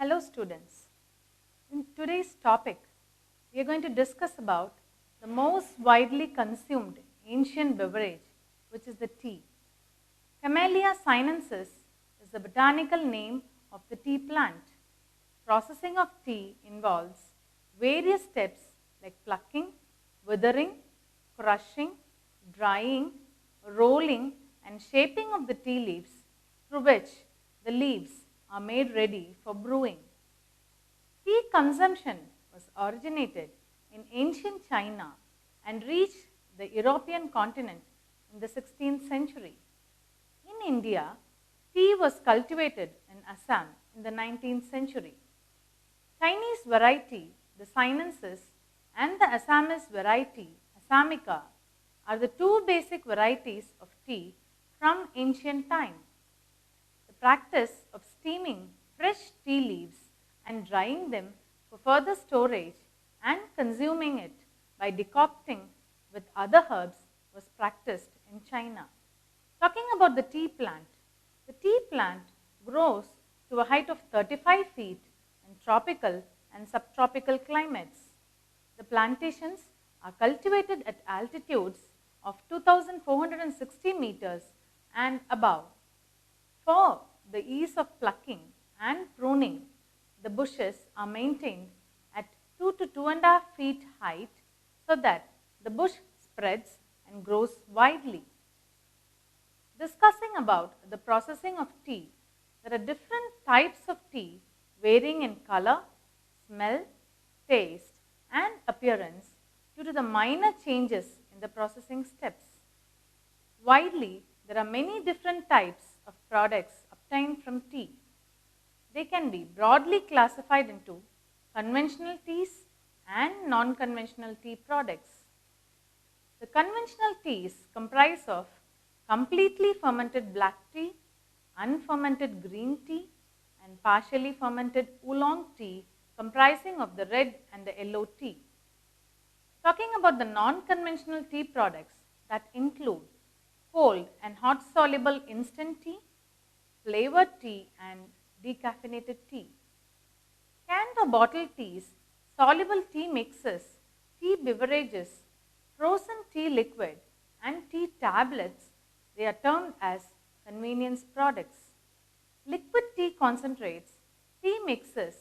Hello students. In today's topic, we are going to discuss about the most widely consumed ancient beverage, which is the tea. Camellia sinensis is the botanical name of the tea plant. Processing of tea involves various steps like plucking, withering, crushing, drying, rolling and shaping of the tea leaves, through which the leaves are made ready for brewing. Tea consumption was originated in ancient China and reached the European continent in the 16th century. In India, tea was cultivated in Assam in the 19th century. Chinese variety, the sinensis, and the Assamese variety, Assamica, are the two basic varieties of tea from ancient time. The practice of steaming fresh tea leaves and drying them for further storage and consuming it by decocting with other herbs was practiced in China. Talking about the tea plant grows to a height of 35 feet in tropical and subtropical climates. The plantations are cultivated at altitudes of 2,460 meters and above. For the ease of plucking and pruning, the bushes are maintained at 2 to 2.5 feet height so that the bush spreads and grows widely. Discussing about the processing of tea, there are different types of tea varying in color, smell, taste, and appearance due to the minor changes in the processing steps. Widely, there are many different types of products obtained from tea. They can be broadly classified into conventional teas and non-conventional tea products. The conventional teas comprise of completely fermented black tea, unfermented green tea, and partially fermented oolong tea comprising of the red and the yellow tea. Talking about the non-conventional tea products that include cold and hot soluble instant tea, flavored tea and decaffeinated tea. Canned or bottled teas, soluble tea mixes, tea beverages, frozen tea liquid and tea tablets, they are termed as convenience products. Liquid tea concentrates, tea mixes,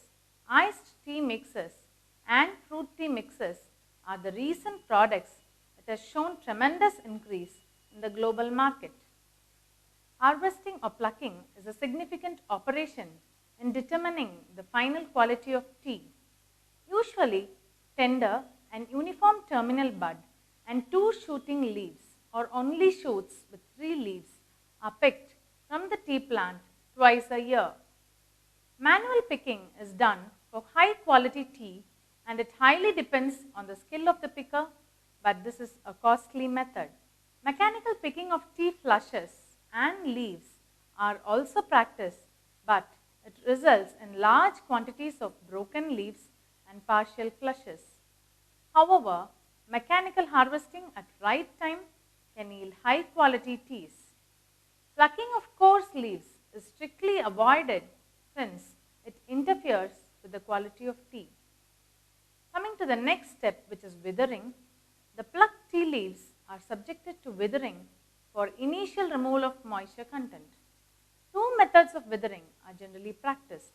iced tea mixes and fruit tea mixes are the recent products that have shown tremendous increase in the global market. Harvesting or plucking is a significant operation in determining the final quality of tea. Usually, tender and uniform terminal bud and two shooting leaves or only shoots with 3 leaves are picked from the tea plant twice a year. Manual picking is done for high quality tea and it highly depends on the skill of the picker, but this is a costly method. Mechanical picking of tea flushes and leaves are also practiced, but it results in large quantities of broken leaves and partial flushes. However, mechanical harvesting at right time can yield high quality teas. Plucking of coarse leaves is strictly avoided since it interferes with the quality of tea. Coming to the next step, which is withering, the plucked tea leaves are subjected to withering for initial removal of moisture content. Two methods of withering are generally practiced,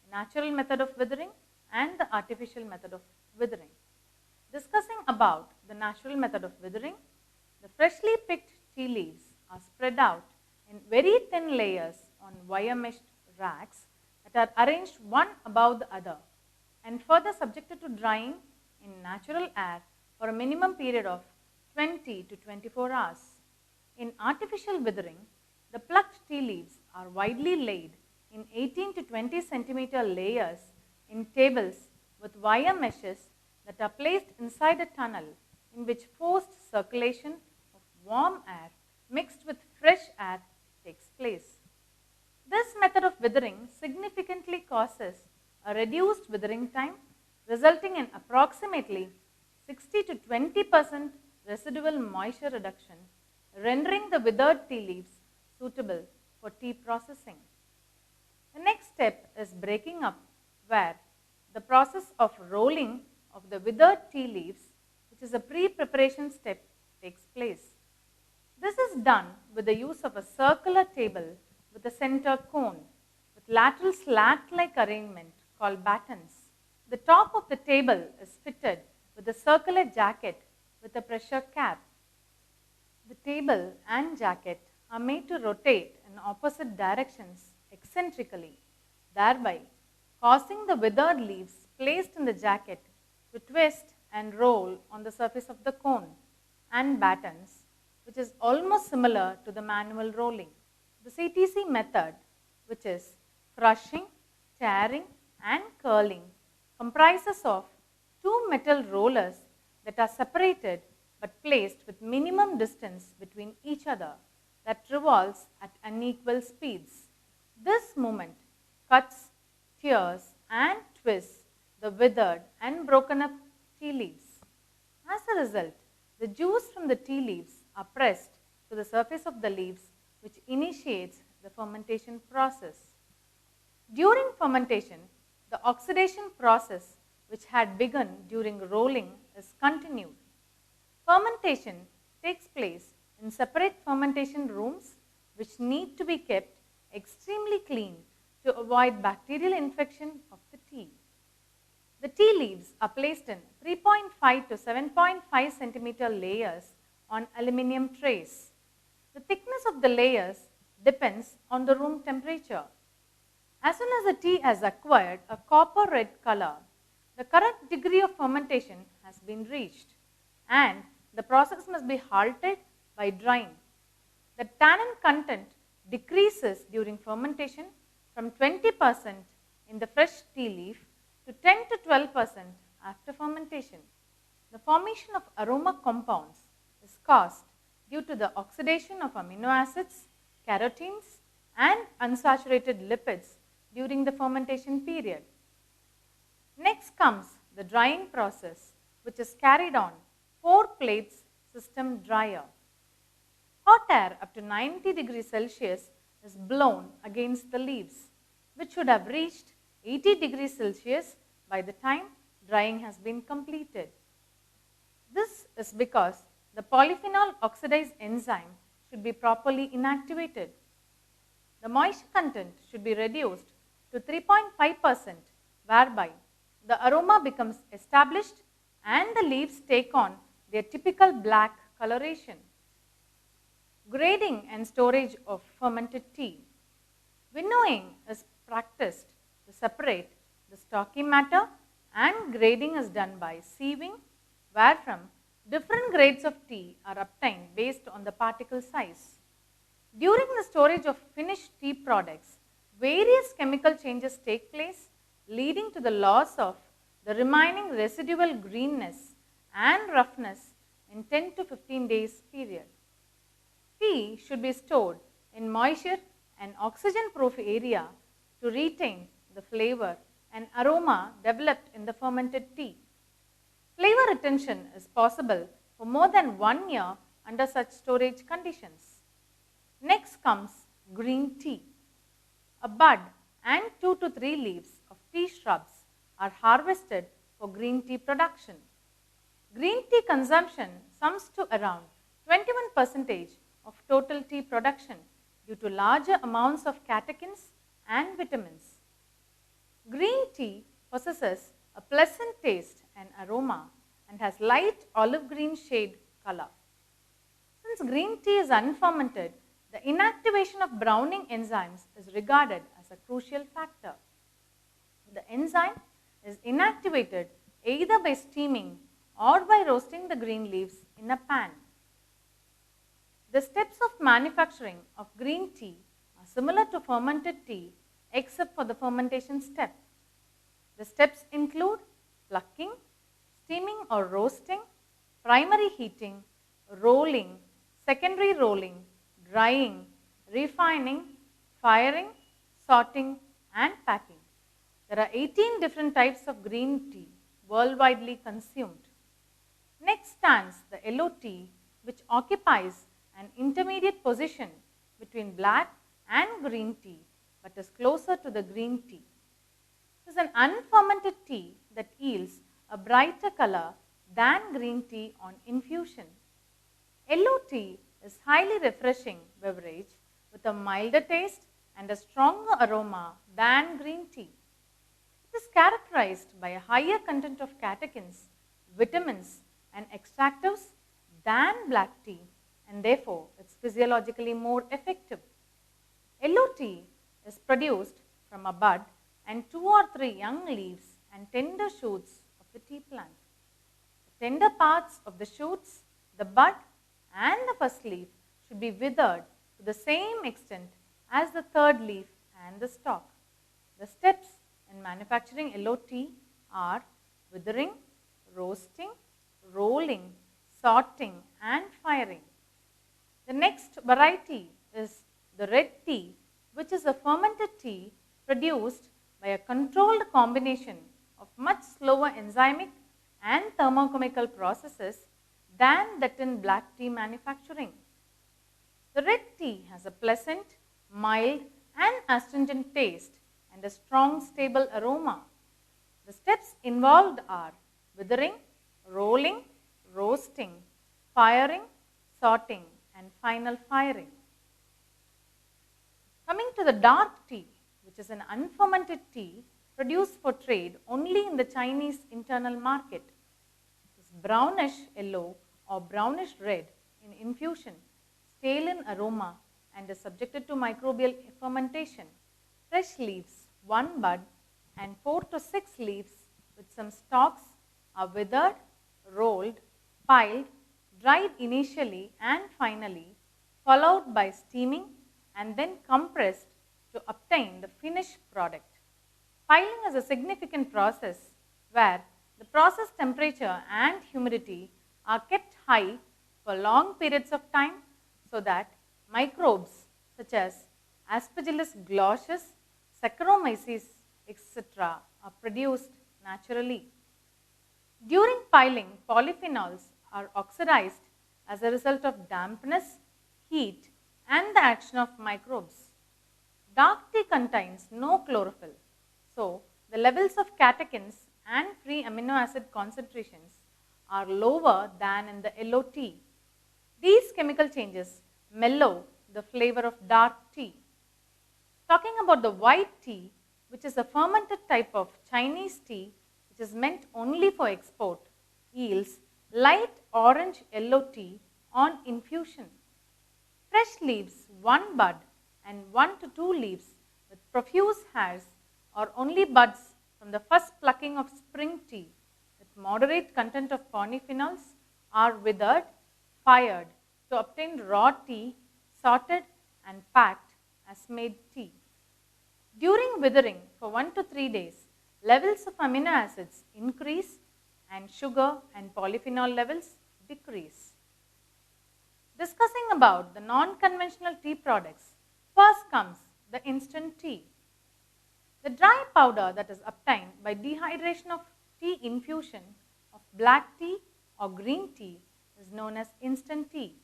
the natural method of withering and the artificial method of withering. Discussing about the natural method of withering, the freshly picked tea leaves are spread out in very thin layers on wire meshed racks that are arranged one above the other and further subjected to drying in natural air for a minimum period of 20 to 24 hours. In artificial withering, the plucked tea leaves are widely laid in 18 to 20 centimeter layers in tables with wire meshes that are placed inside a tunnel in which forced circulation of warm air mixed with fresh air takes place. This method of withering significantly causes a reduced withering time, resulting in approximately 60 to 20% residual moisture reduction, rendering the withered tea leaves suitable for tea processing. The next step is breaking up where the process of rolling of the withered tea leaves, which is a pre-preparation step, takes place. This is done with the use of a circular table with a center cone with lateral slat-like arrangement called battens. The top of the table is fitted with a circular jacket with a pressure cap. The table and jacket are made to rotate in opposite directions eccentrically, thereby causing the withered leaves placed in the jacket to twist and roll on the surface of the cone and battens, which is almost similar to the manual rolling. The CTC method, which is crushing, tearing, and curling, comprises of two metal rollers that are separated but placed with minimum distance between each other that revolves at unequal speeds. This movement cuts, tears, and twists the withered and broken up tea leaves. As a result, the juice from the tea leaves are pressed to the surface of the leaves, which initiates the fermentation process. During fermentation, the oxidation process, which had begun during rolling, is continued. Fermentation takes place in separate fermentation rooms, which need to be kept extremely clean to avoid bacterial infection of the tea. The tea leaves are placed in 3.5 to 7.5 centimeter layers on aluminum trays. The thickness of the layers depends on the room temperature. As soon as the tea has acquired a copper red color, the correct degree of fermentation has been reached, and the process must be halted by drying. The tannin content decreases during fermentation from 20% in the fresh tea leaf to 10 to 12% after fermentation. The formation of aroma compounds is caused due to the oxidation of amino acids, carotenes, and unsaturated lipids during the fermentation period. Next comes the drying process, which is carried on 4 plates system dryer. Hot air up to 90 degrees Celsius is blown against the leaves, which should have reached 80 degrees Celsius by the time drying has been completed. This is because the polyphenol oxidase enzyme should be properly inactivated. The moisture content should be reduced to 3.5%, whereby the aroma becomes established and the leaves take on their typical black coloration. Grading and storage of fermented tea. Winnowing is practiced to separate the stocky matter, and grading is done by sieving, wherefrom different grades of tea are obtained based on the particle size. During the storage of finished tea products, various chemical changes take place, leading to the loss of the remaining residual greenness and roughness in 10 to 15 days period. Tea should be stored in moisture and oxygen-proof area to retain the flavor and aroma developed in the fermented tea. Flavor retention is possible for more than 1 year under such storage conditions. Next comes green tea. A bud and 2 to 3 leaves of tea shrubs are harvested for green tea production. Green tea consumption sums to around 21% of total tea production due to larger amounts of catechins and vitamins. Green tea possesses a pleasant taste and aroma and has light olive green shade color. Since green tea is unfermented, the inactivation of browning enzymes is regarded as a crucial factor. The enzyme is inactivated either by steaming or by roasting the green leaves in a pan. The steps of manufacturing of green tea are similar to fermented tea except for the fermentation step. The steps include plucking, steaming or roasting, primary heating, rolling, secondary rolling, drying, refining, firing, sorting, and packing. There are 18 different types of green tea worldwide consumed. Next stands the yellow tea, which occupies an intermediate position between black and green tea, but is closer to the green tea. It is an unfermented tea that yields a brighter color than green tea on infusion. Yellow tea is highly refreshing beverage with a milder taste and a stronger aroma than green tea. It is characterized by a higher content of catechins, vitamins, and extractives than black tea, and therefore it's physiologically more effective. Yellow tea is produced from a bud and 2 or 3 young leaves and tender shoots of the tea plant. The tender parts of the shoots, the bud, and the first leaf should be withered to the same extent as the third leaf and the stalk. The steps in manufacturing yellow tea are withering, roasting, rolling, sorting, and firing. The next variety is the red tea, which is a fermented tea produced by a controlled combination of much slower enzymic and thermochemical processes than that in black tea manufacturing. The red tea has a pleasant, mild, and astringent taste and a strong, stable aroma. The steps involved are withering, rolling, roasting, firing, sorting, and final firing. Coming to the dark tea, which is an unfermented tea produced for trade only in the Chinese internal market. It is brownish yellow or brownish red in infusion, stale in aroma, and is subjected to microbial fermentation. Fresh leaves, 1 bud, and 4 to 6 leaves with some stalks are withered, rolled, piled, dried initially and finally, followed by steaming and then compressed to obtain the finished product. Piling is a significant process where the process temperature and humidity are kept high for long periods of time so that microbes such as Aspergillus glaucus, Saccharomyces, etc. are produced naturally. During piling, polyphenols are oxidized as a result of dampness, heat, and the action of microbes. Dark tea contains no chlorophyll, so the levels of catechins and free amino acid concentrations are lower than in the yellow tea. These chemical changes mellow the flavor of dark tea. Talking about the white tea, which is a fermented type of Chinese tea which is meant only for export, yields light orange yellow tea on infusion. Fresh leaves, 1 bud, and 1 to 2 leaves with profuse hairs or only buds from the first plucking of spring tea with moderate content of polyphenols are withered, fired to obtain raw tea, sorted and packed as made tea. During withering for 1 to 3 days, levels of amino acids increase and sugar and polyphenol levels decrease. Discussing about the non-conventional tea products, first comes the instant tea. The dry powder that is obtained by dehydration of tea infusion of black tea or green tea is known as instant tea,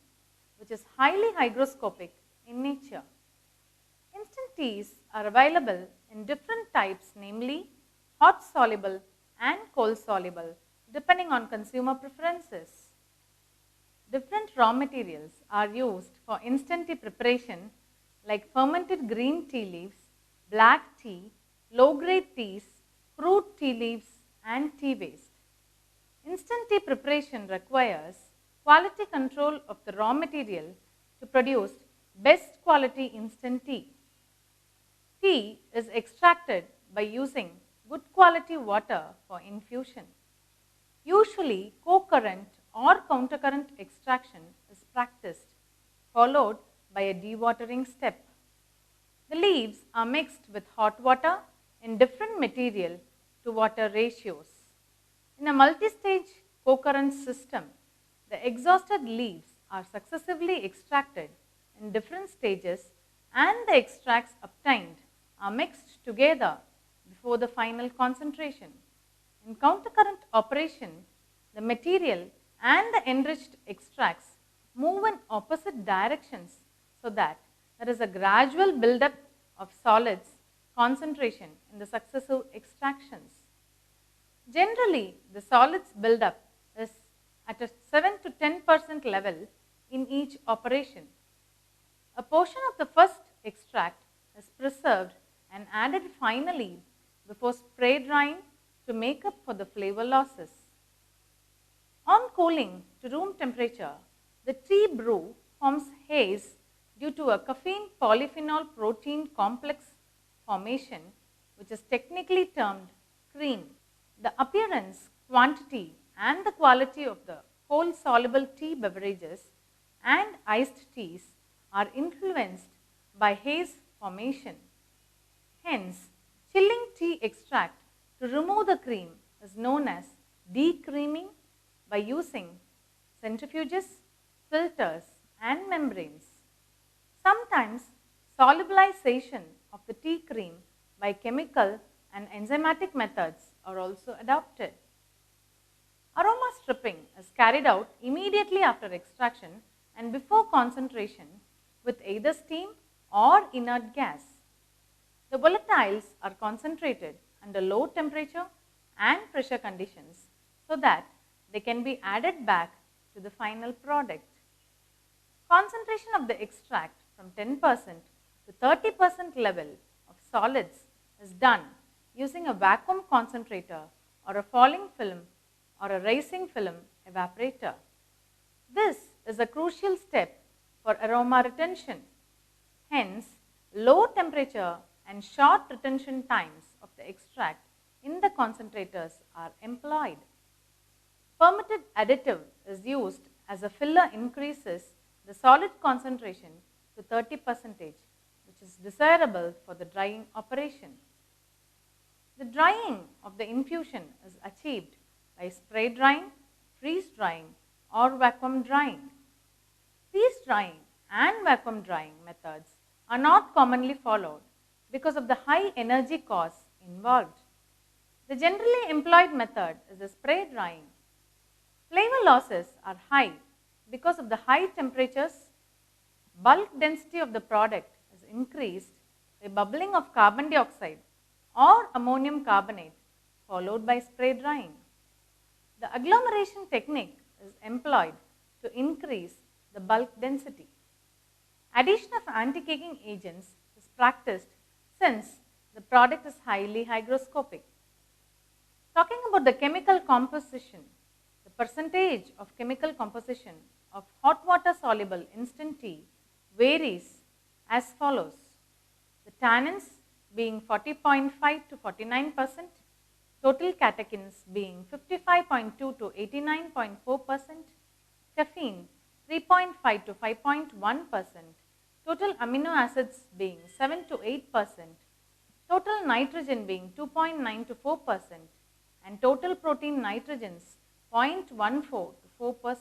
which is highly hygroscopic in nature. Instant teas are available in different types, namely hot soluble and cold soluble, depending on consumer preferences. Different raw materials are used for instant tea preparation like fermented green tea leaves, black tea, low-grade teas, crude tea leaves, and tea waste. Instant tea preparation requires quality control of the raw material to produce best quality instant tea. Tea is extracted by using good quality water for infusion. Usually, co-current or countercurrent extraction is practiced, followed by a dewatering step. The leaves are mixed with hot water in different material to water ratios. In a multi-stage co-current system, the exhausted leaves are successively extracted in different stages and the extracts obtained are mixed together before the final concentration. In countercurrent operation, the material and the enriched extracts move in opposite directions so that there is a gradual buildup of solids concentration in the successive extractions. Generally, the solids buildup is at a 7 to 10% level in each operation. A portion of the first extract is preserved and added finally before spray drying to make up for the flavor losses. On cooling to room temperature, the tea brew forms haze due to a caffeine polyphenol protein complex formation, which is technically termed cream. The appearance, quantity, and the quality of the cold soluble tea beverages and iced teas are influenced by haze formation. Hence, chilling tea extract to remove the cream is known as decreaming by using centrifuges, filters, and membranes. Sometimes, solubilization of the tea cream by chemical and enzymatic methods are also adopted. Aroma stripping is carried out immediately after extraction and before concentration with either steam or inert gas. The volatiles are concentrated under low temperature and pressure conditions so that they can be added back to the final product. Concentration of the extract from 10% to 30% level of solids is done using a vacuum concentrator or a falling film or a rising film evaporator. This is a crucial step for aroma retention. Hence, low temperature and short retention times of the extract in the concentrators are employed. Permitted additive is used as a filler increases the solid concentration to 30%, which is desirable for the drying operation. The drying of the infusion is achieved by spray drying, freeze drying, or vacuum drying. Freeze drying and vacuum drying methods are not commonly followed because of the high energy costs involved. The generally employed method is the spray drying. Flavor losses are high because of the high temperatures. Bulk density of the product is increased by bubbling of carbon dioxide or ammonium carbonate followed by spray drying. The agglomeration technique is employed to increase the bulk density. Addition of anti-caking agents is practiced since the product is highly hygroscopic. Talking about the chemical composition, the percentage of chemical composition of hot water soluble instant tea varies as follows. The tannins being 40.5 to 49%, total catechins being 55.2 to 89.4%, caffeine 3.5 to 5.1%, total amino acids being 7 to 8%, total nitrogen being 2.9 to 4%, and total protein nitrogens 0.14 to 4%.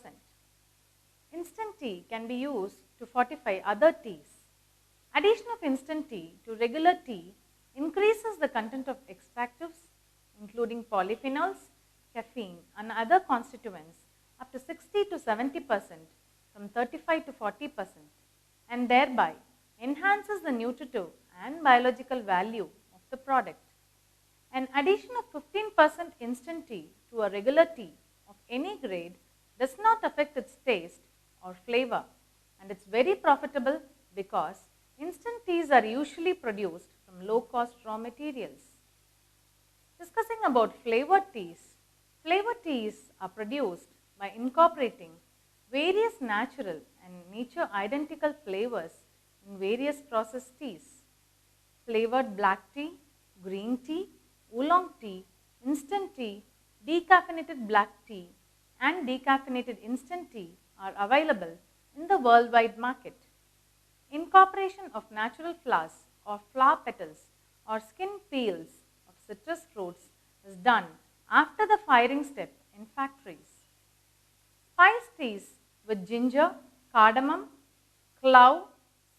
Instant tea can be used to fortify other teas. Addition of instant tea to regular tea increases the content of extractives, including polyphenols, caffeine, and other constituents up to 60 to 70% from 35 to 40%, and thereby enhances the nutritive and biological value of the product. An addition of 15% instant tea to a regular tea of any grade does not affect its taste or flavor, and it's very profitable because instant teas are usually produced from low-cost raw materials. Discussing about flavored teas are produced by incorporating various natural and nature-identical flavors in various processed teas. Flavored black tea, green tea, oolong tea, instant tea, decaffeinated black tea, and decaffeinated instant tea are available in the worldwide market. Incorporation of natural flowers or flower petals or skin peels of citrus fruits is done after the firing step in factories. Spice teas with ginger, cardamom, clove,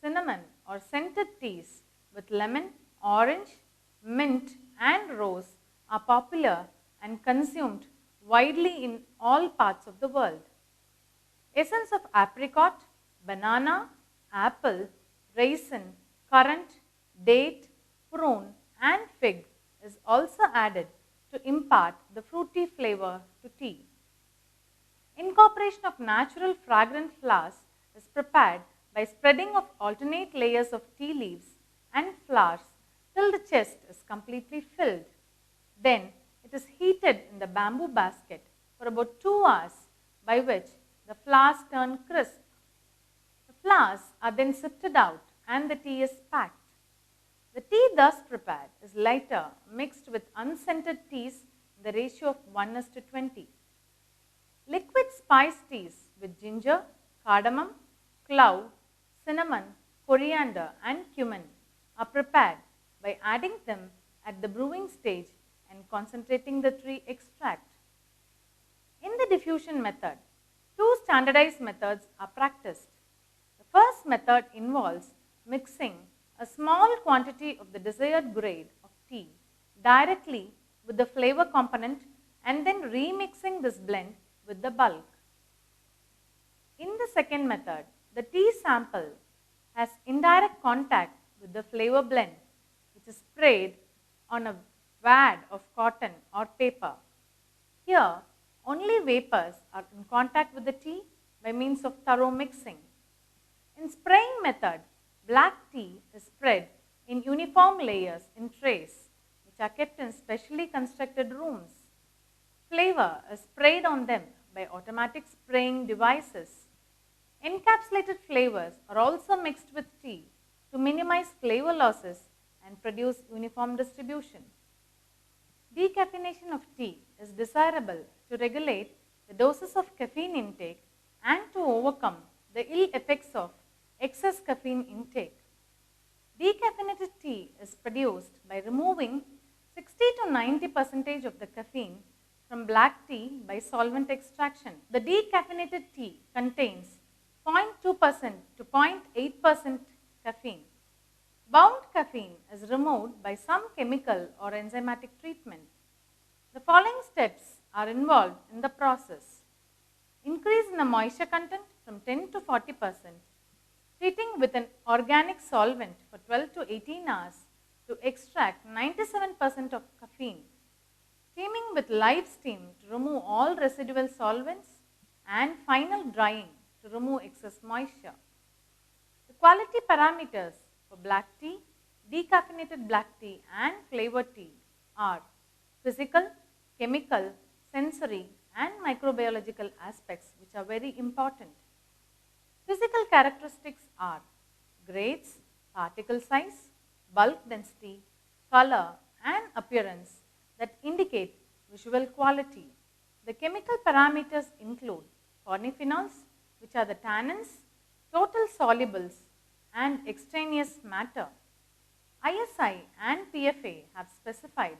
cinnamon, or scented teas with lemon, orange, mint, and rose are popular and consumed widely in all parts of the world. Essence of apricot, banana, apple, raisin, currant, date, prune, and fig is also added to impart the fruity flavor to tea. Incorporation of natural fragrant flowers is prepared by spreading of alternate layers of tea leaves and flowers till the chest is completely filled. Then it is heated in the bamboo basket for about 2 hours, by which the flowers turn crisp. The flowers are then sifted out and the tea is packed. The tea thus prepared is lighter mixed with unscented teas in the ratio of 1:20. Liquid spice teas with ginger, cardamom, clove, cinnamon, coriander and cumin are prepared by adding them at the brewing stage and concentrating the tree extract. In the diffusion method, 2 standardized methods are practiced. The first method involves mixing a small quantity of the desired grade of tea directly with the flavor component and then remixing this blend with the bulk. In the second method, the tea sample has indirect contact with the flavor blend, which is sprayed on a wad of cotton or paper. Here, only vapors are in contact with the tea by means of thorough mixing. In spraying method, black tea is spread in uniform layers in trays, which are kept in specially constructed rooms. Flavor is sprayed on them by automatic spraying devices. Encapsulated flavors are also mixed with tea to minimize flavor losses and produce uniform distribution. Decaffeination of tea is desirable to regulate the doses of caffeine intake and to overcome the ill effects of excess caffeine intake. Decaffeinated tea is produced by removing 60 to 90% of the caffeine from black tea by solvent extraction. The decaffeinated tea contains 0.2% to 0.8% caffeine. Bound caffeine is removed by some chemical or enzymatic treatment. The following steps are involved in the process. Increase in the moisture content from 10 to 40%, treating with an organic solvent for 12 to 18 hours to extract 97% of caffeine. Steaming with live steam to remove all residual solvents and final drying to remove excess moisture. The quality parameters for black tea, decaffeinated black tea and flavored tea are physical, chemical, sensory and microbiological aspects which are very important. Physical characteristics are grades, particle size, bulk density, color and appearance that indicate visual quality. The chemical parameters include polyphenols, which are the tannins, total solubles and extraneous matter. ISI and PFA have specified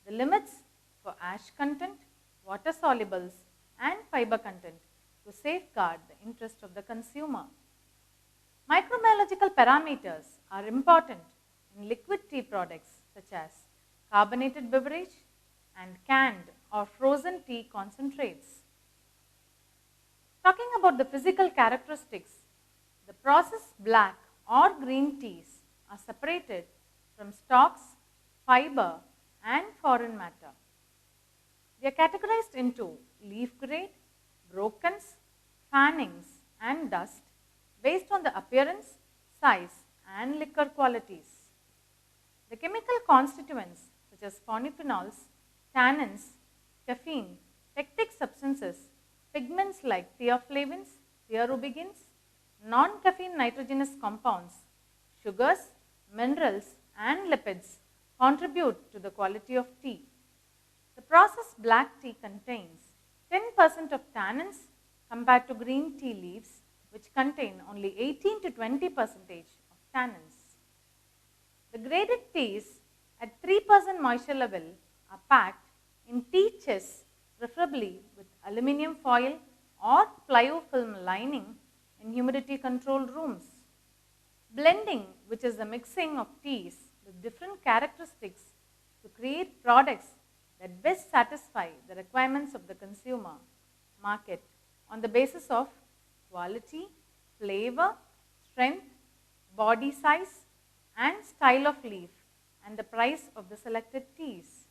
the limits for ash content, water solubles and fiber content to safeguard the interest of the consumer. Microbiological parameters are important in liquid tea products such as carbonated beverage and canned or frozen tea concentrates. Talking about the physical characteristics, the processed black or green teas are separated from stalks, fiber and foreign matter. They are categorized into leaf grade, brokens, fannings and dust based on the appearance, size and liquor qualities. The chemical constituents such as polyphenols, tannins, caffeine, pectic substances, pigments like theaflavins, theorubigins, non-caffeine nitrogenous compounds, sugars, minerals and lipids contribute to the quality of tea. The processed black tea contains 10% of tannins compared to green tea leaves which contain only 18 to 20% of tannins. The graded teas at 3% moisture level are packed in tea chests, preferably with aluminum foil or plyofilm lining in humidity controlled rooms. Blending, which is the mixing of teas with different characteristics to create products that best satisfy the requirements of the consumer market on the basis of quality, flavor, strength, body size and style of leaf and the price of the selected teas.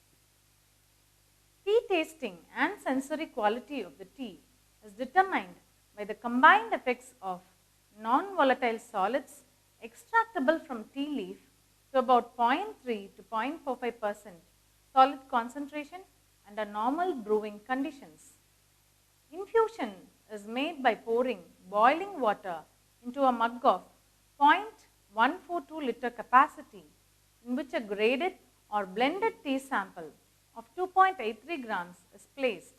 Tea tasting and sensory quality of the tea is determined by the combined effects of non-volatile solids extractable from tea leaf to about 0.3 to 0.45% solid concentration under normal brewing conditions. Infusion is made by pouring boiling water into a mug of 0.142 liter capacity in which a graded or blended tea sample of 2.83 grams is placed.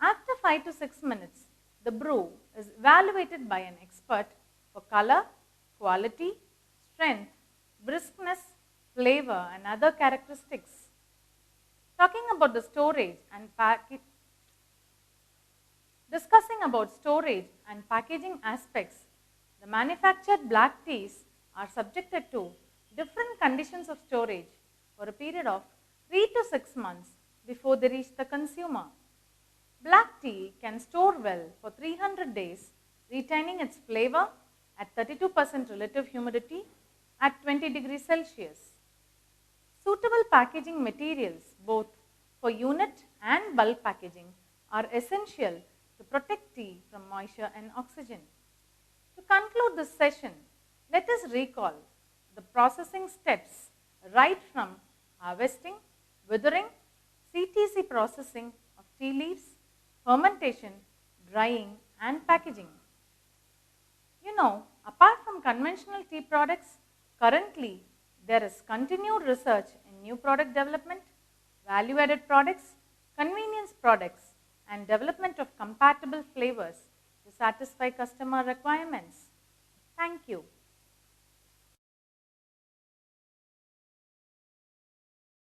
After 5 to 6 minutes, the brew is evaluated by an expert for color, quality, strength, briskness, flavor and other characteristics. Talking about the discussing about storage and packaging aspects, the manufactured black teas are subjected to different conditions of storage for a period of 3 to 6 months before they reach the consumer. Black tea can store well for 300 days, retaining its flavor at 32% relative humidity at 20 degrees Celsius. Suitable packaging materials, both for unit and bulk packaging, are essential to protect tea from moisture and oxygen. To conclude this session, let us recall the processing steps right from harvesting, withering, CTC processing of tea leaves, fermentation, drying and packaging. You know, apart from conventional tea products, currently there is continued research in new product development, value-added products, convenience products and development of compatible flavors to satisfy customer requirements. Thank you.